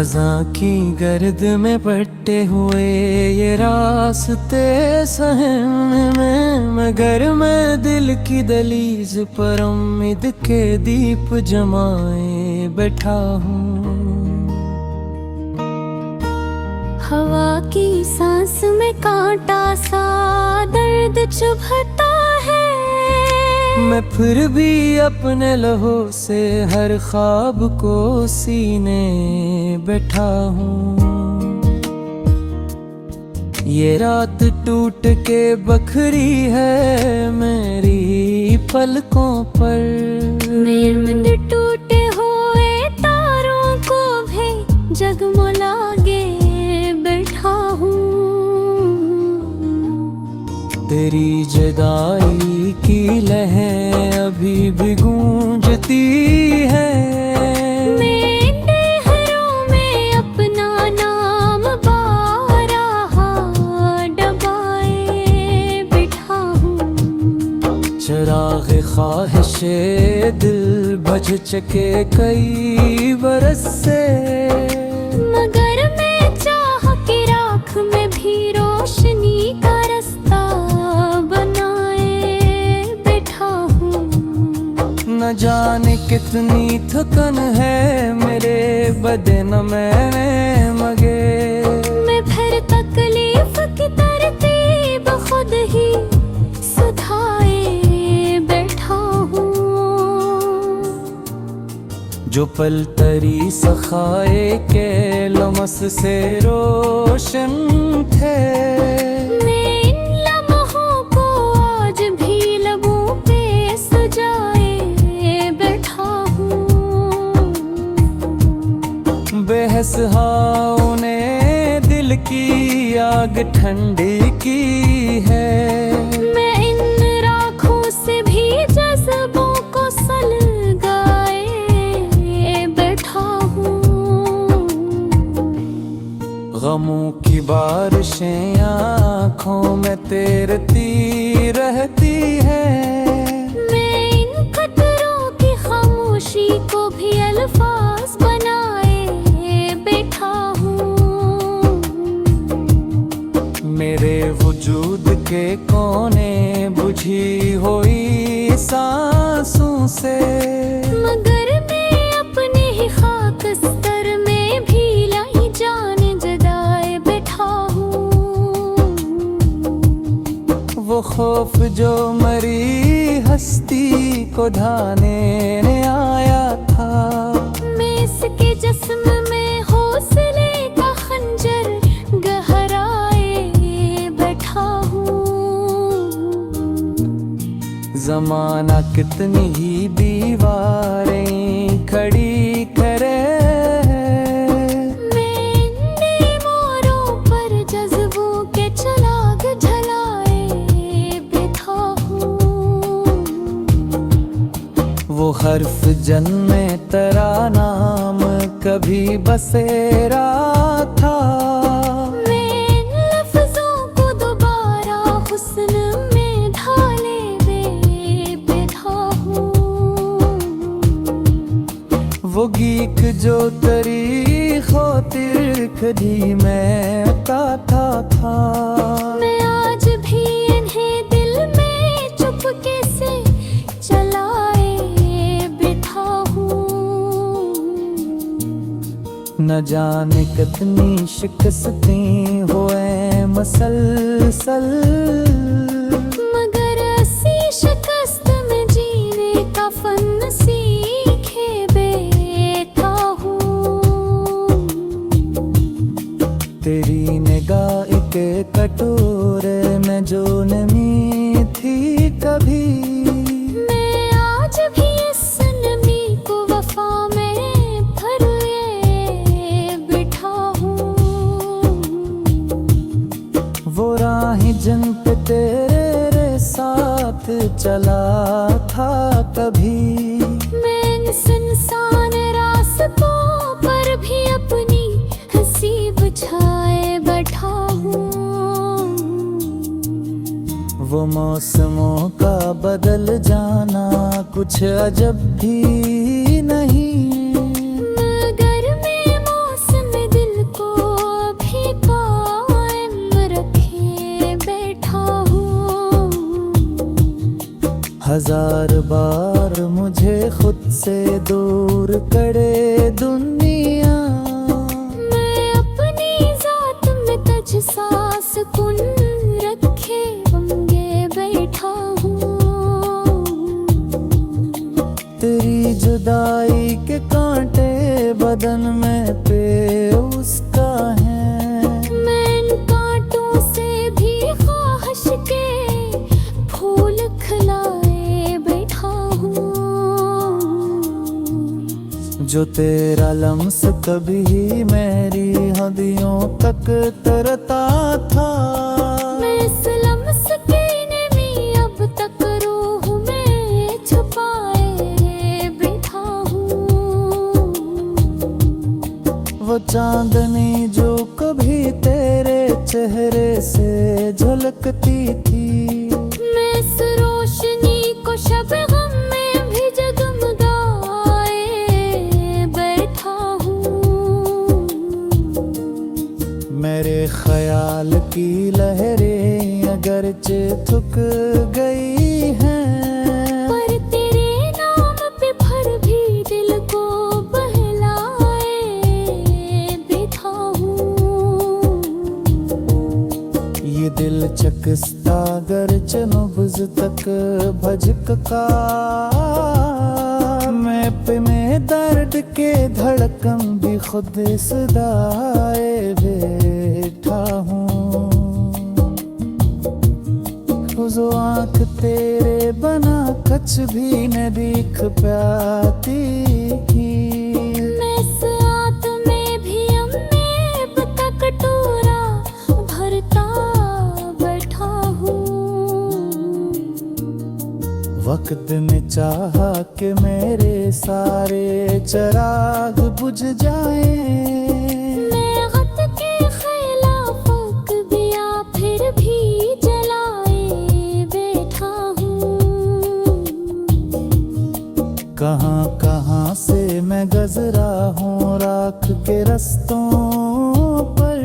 खज़ां की गर्द में पट्टे हुए ये रास्ते सहन में, मगर मैं दिल की दहलीज पर उम्मीद के दीप जमाए बैठा हूँ। हवा की सांस में कांटा सा दर्द चुभता है, मैं फिर भी अपने लहू से हर ख्वाब को सीने बैठा हूँ। ये रात टूट के बखरी है मेरी पलकों पर, मेरे मन टूटे हुए तारों को भी जगमगाए बैठा हूँ। तेरी जुदाई की लहर अभी भी गूंजती है, मैं लहरों में अपना नाम बारहा डबाए बैठा हूँ। चिराग ख्वाहिशे दिल बुझ चुके कई बरस से, मगर मैं चाह के राख में भी रोशनी का रास्ता बनाए बैठा हूँ। न जाने कितनी थकन है मेरे बदन में मगे, मैं फिर तकलीफ की तरतीब खुद ही सुधाए बैठा हूँ। जो पल तरी सखाए के लमस से रोशन थे, मैं इन लम्हों को आज भी लबों पे सजाए बैठा हूँ। बेहस हाओं ने दिल की आग ठंडी की है, मैं इन राखों से भी जज्बों को सलगाए बैठा हूँ। गमों की बारिशें आँखों में तैरती रहती है, मैं इन खतरों की खामोशी को भी अल्फाज बनाए बैठा हूँ। मेरे वजूद के कोने बुझी हुई सांसों से, मगर मैं अपने ही खाक स्तर में भी लाई जान जगाए बैठा हूँ। वो खौफ जो मरी हस्ती को ढाने ने आया था, मैं इसके जिस्म में हौसले का खंजर गहराए बैठा हूँ। जमाना कितनी ही दीवारें खड़ी करे, मैं इन मोरों पर जज्बों के चराग जलाए बैठा हूँ। वो हर्फ जन्मे तेरा नाम कभी बसेरा था, मैं इन लफ्जों को दोबारा हुस्न में ढाले बैठा हूँ। वो गीत जो तेरी खातिर कभी मैं गाता था, मैं आज भी इन्हें दिल में चुपके से चलाए बैठा हूँ। न जाने कितनी शिकस्तें हुए मसलसल, मगर ऐसी शिकस्त में जीने का फन सीखे बैठा हूँ। तेरी निगाह के कटोरे में जो नमी थी कभी, मैं आज भी इस नमी को वफा में भरे बैठा हूँ। वो राह जंग पे तेरे साथ चला था कभी, मैं इन सुनसान रास्तों पर भी अपनी हंसी बुझाए बैठा हूँ। वो मौसमों का बदल जाना कुछ अजब भी नहीं, मगर मैं मौसम हजार बार मुझे खुद से दूर करे दुनिया, मैं अपनी जात में तज सांस कुन रखे बंगे बैठा हूँ। तेरी जुदाई के कांटे बदन में पे उसका है, मैं इन कांटों से भी ख्वाहिश के फूल खिलाए बैठा हूँ। जो तेरा लम्स कभी मेरी हदियों तक तरता था, मैं इस लम्स के नमी अब तक रूह में छुपाए बैठा हूँ। वो चांदनी जो कभी तेरे चेहरे से झलकती थी, मैं इस रोशनी को शब गम में भी जगमगाए बैठा हूँ। मेरे ख्याल की लहरें अगरचे थक गई हैं, पर तेरे नाम पे भर भी दिल को बहलाए बैठा हूँ। ये दिल चकस्ता गरज नब्ज़ तक भजका, मैं पे में दर्द के धड़कन भी खुद सदाए बैठा हूँ। जो आँख तेरे बना कछ भी न दिख पाती, मैं इस आत में भी अम्मेब तक टोरा भरता बैठा हूँ। वक्त ने चाहा कि मेरे सारे चिराग बुझ जाए, मैं गत के खिलाफ दिया फिर भी जलाए बैठा हूँ। कहाँ कहाँ से मैं गजरा हूँ राख के रस्तों पर,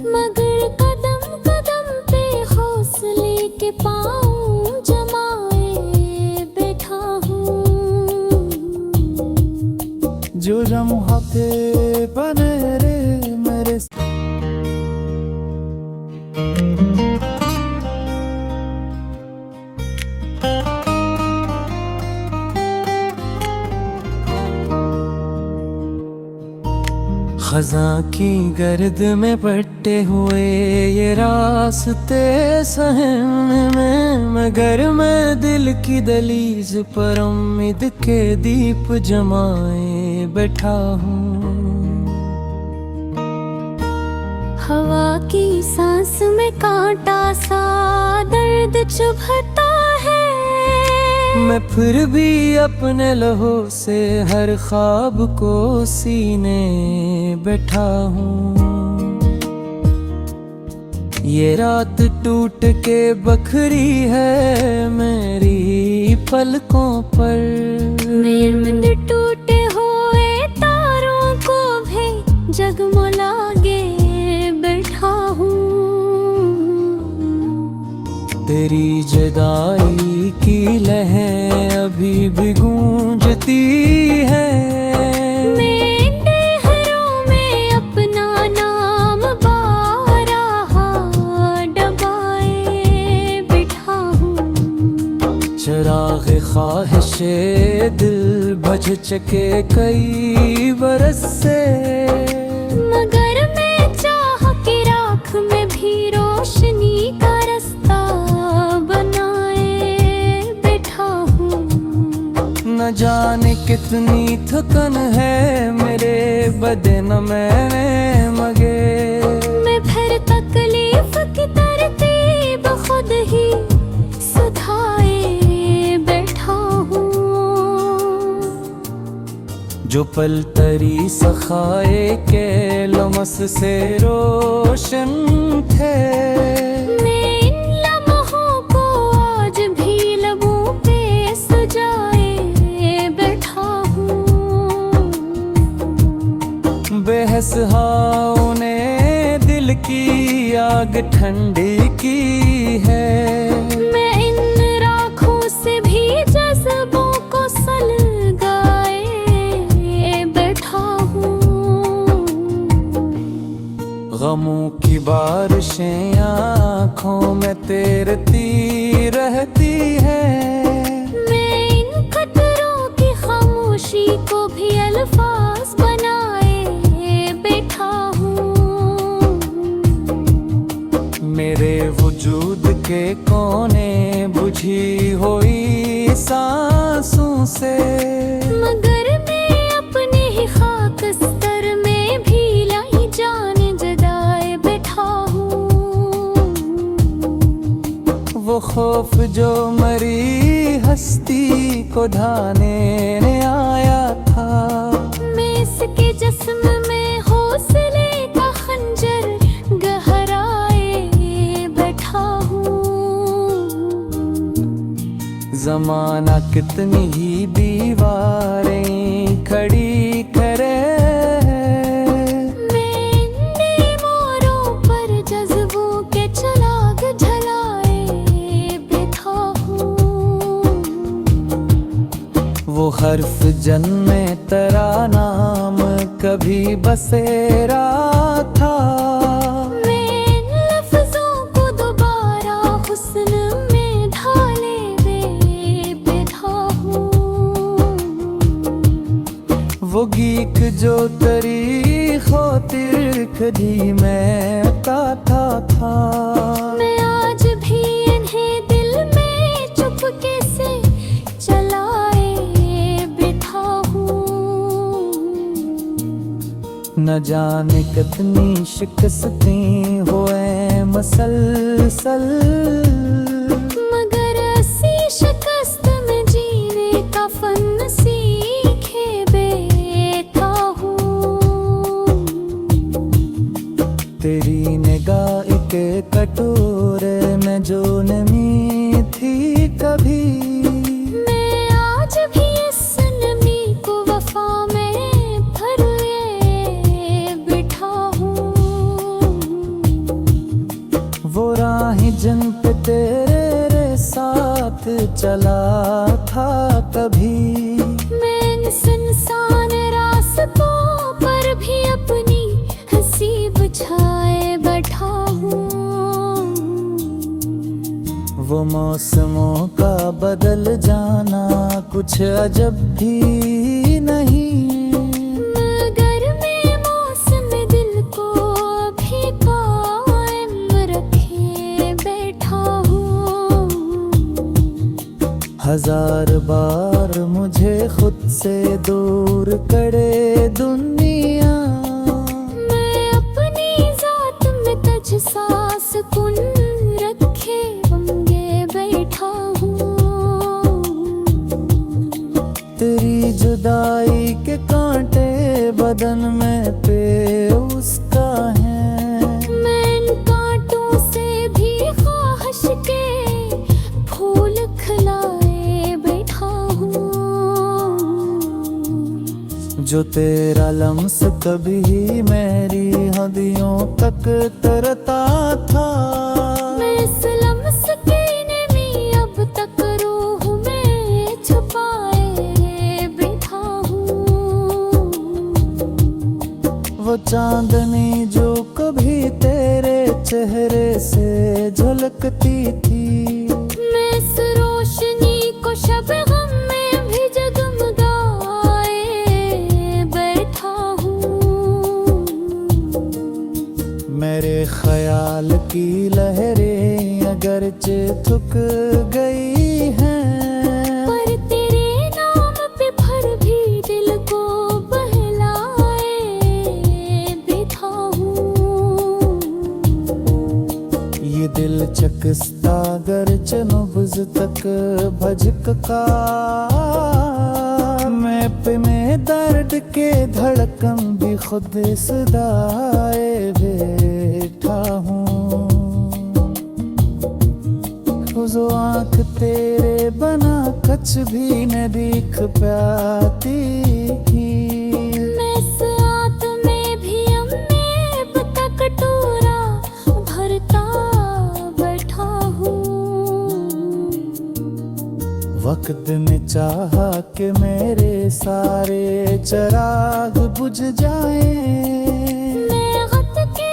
मगर कदम कदम पे हौसले के पाँव जमाए बैठा हूँ। जो लम्हा के बने रे मेरे खज़ां की गर्द में पट्टे हुए ये रास्ते सहन में, मगर मैं दिल की दहलीज पर उम्मीद के दीप जमाए बैठा हूँ। हवा की सांस में कांटा सा दर्द चुभता है, मैं फिर भी अपने लहू से हर ख्वाब को सीने बैठा हूँ। ये रात टूट के बखरी है मेरी पलकों पर, मेरे मंद टूटे हुए तारों को भी जगमगाए बैठा हूँ। तेरी जुदाई की लहर अभी भी गूंजती है, मैं नहरों में अपना नाम बारहा डबाए बैठा हूँ। चिराग ख्वाहिशे दिल भज चके कई बरस से, मगर मैं चाह के राख में भी रोशनी का रास्ता बनाए बैठा हूँ। न जाने कितनी थकन है मेरे बदन में मगे, मैं फिर तकलीफ की तरतीब खुद ही सुधाए बैठा हूँ। जो पल तरी सखाए के लमस से रोशन थे, मैं इन लम्हों को आज भी लबों पे सजाए बैठा हूँ। बेहस हाव ने दिल की आग ठंडी की है, मैं इन राखों से भी गमों की बारिशें आँखों में तैरती रहती है। मैं इन खतरों की खामोशी को भी अल्फाज बनाए बैठा हूँ। मेरे वजूद के कोने बुझी हुई सांसों से, मगर मैं अपने ही खाक स्तर में भी लाई जान जगाए बैठा हूँ। वो खौफ जो मरी हस्ती को ढाने आया था, मैं इसके जिस्म में हौसले का खंजर गहराए बैठा हूँ। जमाना कितनी ही दीवारें खड़ी करे, मैं इन मोरों पर जज्बों के चराग जलाए बैठा हूँ। वो हर्फ जन्मे तेरा नाम कभी बसेरा था। मैं इन लफ्जों को दोबारा हुस्न में ढाले हुए बैठा हूँ। वो गीक जो तेरी खातिर कभी मैं गाता था, मैं आज भी इन्हें दिल में चुपके से चलाए बैठा हूँ। न जाने कितनी शिकस्तें हुए मसलसल, मगर ऐसी शिकस्त में जीने का फन सीखे बैठा हूँ। तेरी निगाह के कटोरे में जो नमी थी कभी, मैं आज भी इस नमी को वफा में भरे बैठा हूँ। वो राह जिन पे तेरे साथ चला था कभी, मैं इन सुनसान रास्तों पर भी अपनी हंसी बुझाए बैठा हूँ। वो मौसमों का बदल जाना कुछ अजब भी नहीं, मगर मैं मौसम दिल को भी कायम रखे बैठा हूँ। हजार बार मुझे खुद से दूर करे दुनिया, मैं अपनी जात में तज सांस कुन रखे बंगे बैठा हूँ। तेरी जुदाई के कांटे बदन में पे उसका है, मैं इन कांटों से भी ख्वाहिश के फूल खिलाए बैठा हूँ। जो तेरा लम्स कभी मेरी हदियों तक तरता था, मैं इस लम्स के नमी अब तक रूह में छुपाए बैठा हूँ। वो चांदनी जो कभी तेरे चेहरे से झलकती थी, मैं इस रोशनी को शबगम में भी जगमगाए बैठा हूँ। मेरे ख्याल की लहरें अगरचे थक गई हैं, पर तेरे नाम पे भर भी दिल को बहलाए बैठा हूँ। ये दिल चकस्ता गरच नब्ज़ तक भजका, मैं पे में दर्द के धड़कन भी खुद सदाए बैठा हूँ। जो आँख तेरे बना कच भी न दिख पाती ही, मैं इस आत में भी अम्मे पता कटोरा भरता बैठा हूँ। वक्त ने चाहा कि मेरे सारे चराग बुझ जाए, मैं गत के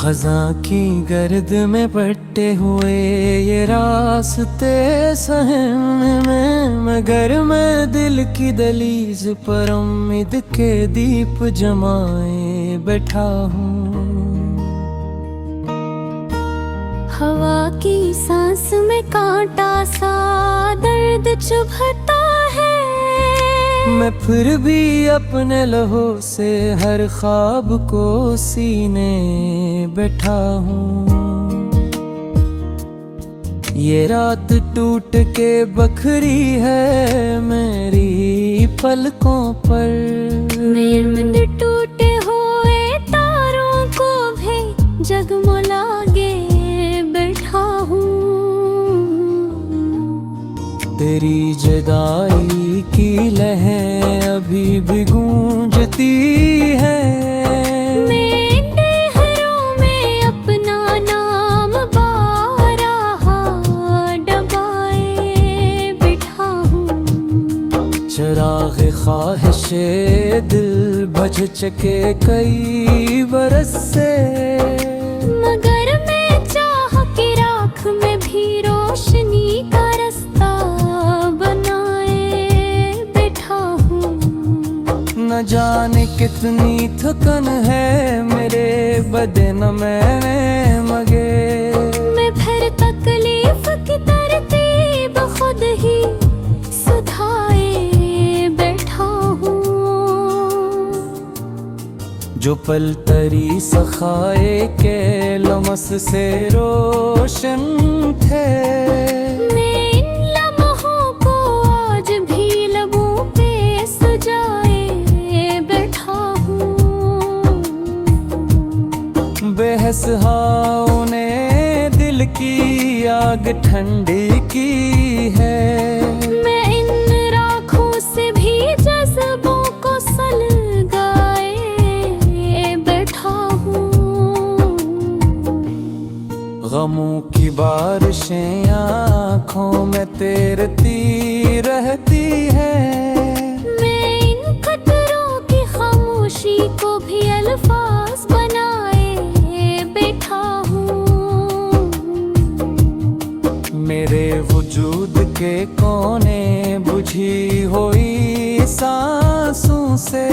खज़ां की गर्द में पट्टे हुए ये रास्ते सहन में, मगर मैं दिल की दलीज पर उम्मीद के दीप जमाए बैठा हूँ। हवा की सांस में कांटा सा दर्द चुभता है, मैं फिर भी अपने लहू से हर ख्वाब को सीने बैठा हूँ। ये रात टूट के बखरी है मेरी पलकों पर, मेरे टूटे हुए तारों को भी जगमगाए बैठा हूँ। तेरी जुदाई की लहर अभी भी गूंजती है, मैं लहरों में अपना नाम बारहा डबाए बिठा हूँ। चिराग ख्वाहिशे दिल बुझ चुके कई बरस से, मगर मैं चाह के राख में भी रोशनी का रास्ता बनाए बैठा हूँ। न जाने कितनी थकन है मेरे बदन में मगे, मैं फिर तकलीफ की तरतीब खुद ही सुधाए बैठा हूँ। जो पल तरी सखाए के लमस से रोशन थे, मैं इन लम्हों को आज भी लबों पे सजाए बैठा हूँ। बेहस हाओं ने दिल की आग ठंडी की है, मैं इन राखों से भी जज्बों को सलगाए बैठा हूँ। गमों की बारिशें आँखों में तैरती रहती है, मैं इन खतरों की खामोशी को भी अल्फाज बनाए बैठा हूँ। मेरे वजूद के कोने बुझी हुई सांसों से,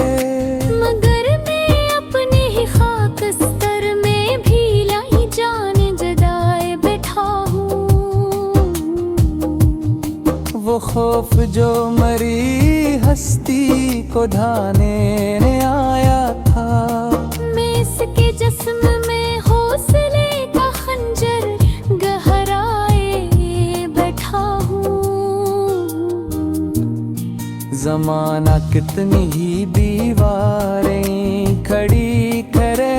मगर मैं अपने ही खाक स्तर में भी लाई जान जदाए बैठा हूँ। वो खौफ जो मरी हस्ती को ढाने आया था, मैं इसके जिस्म में हौसले का खंजर गहराए बैठा हूँ। जमाना कितनी ही दीवारें खड़ी करे,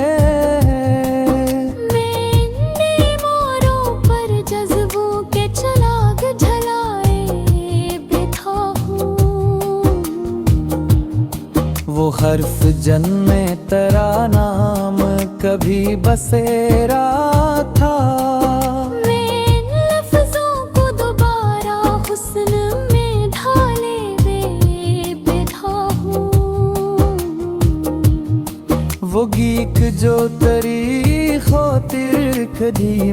मैं इन मोरों पर जज्बों के चराग जलाए बैठा हूँ। वो हर्फ जन्मे तेरा नाम कभी बसेरा था, मैं इन लफ्जों को दोबारा हुस्न में ढाले वे बैठा हूँ। वो गीत जो तेरी खातिर कभी